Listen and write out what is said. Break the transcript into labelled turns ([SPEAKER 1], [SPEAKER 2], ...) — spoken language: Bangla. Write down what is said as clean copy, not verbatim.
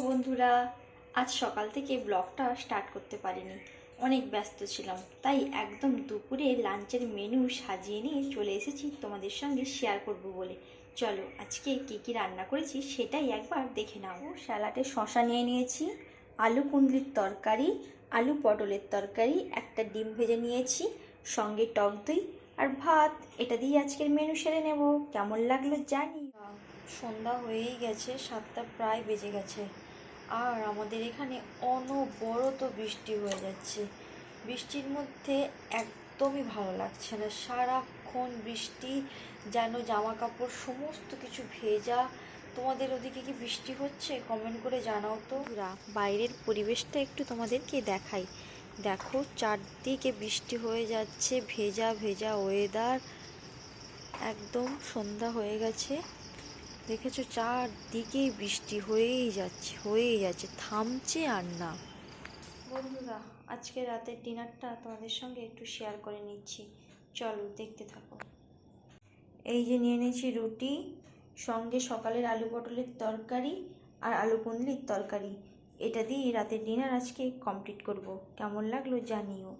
[SPEAKER 1] বন্ধুরা, আজ সকাল থেকে ব্লগটা স্টার্ট করতে পারিনি, অনেক ব্যস্ত ছিলাম। তাই একদম দুপুরে লাঞ্চের মেনু সাজিয়ে নিয়ে চলে এসেছি তোমাদের সঙ্গে শেয়ার করব বলে। চলো আজকে কী কী রান্না করেছি সেটাই একবার দেখে নাও। স্যালাডে শশা নিয়ে নিয়েছি, আলু কুঁদরির তরকারি, আলু পটলের তরকারি, একটা ডিম ভেজে নিয়েছি, সঙ্গে টক দই আর ভাত। এটা দিয়ে আজকের মেনু সেরে নেব। কেমন লাগলো জানি। সন্ধ্যা হয়েই গেছে, 7টা প্রায় বেজে গেছে, আর আমাদের এখানে অনবরত বৃষ্টি হয়ে যাচ্ছে। বৃষ্টির মধ্যে একদমই ভালো লাগছে না, সারাক্ষণ বৃষ্টি, যেন জামা কাপড় সমস্ত কিছু ভেজা। তোমাদের ওদিকে কি বৃষ্টি হচ্ছে? কমেন্ট করে জানাও তো। বাইরের পরিবেশটা একটু তোমাদেরকে দেখাই। দেখো, চারদিকে বৃষ্টি হয়ে যাচ্ছে, ভেজা ভেজা ওয়েদার। একদম সন্ধ্যা হয়ে গেছে, দেখেছো চারদিকেই বৃষ্টি হয়েই যাচ্ছে, থামছে আর না। বন্ধুরা, আজকে রাতের ডিনারটা তোমাদের সঙ্গে একটু শেয়ার করে নিচ্ছি, চলো দেখতে থাকো। এই যে নিয়ে নিয়েছি রুটি, সঙ্গে সকালের আলু পটলের তরকারি আর আলু কুঁদরির তরকারি। এটা দিয়ে রাতের ডিনার আজকে কমপ্লিট করব। কেমন লাগলো জানিও।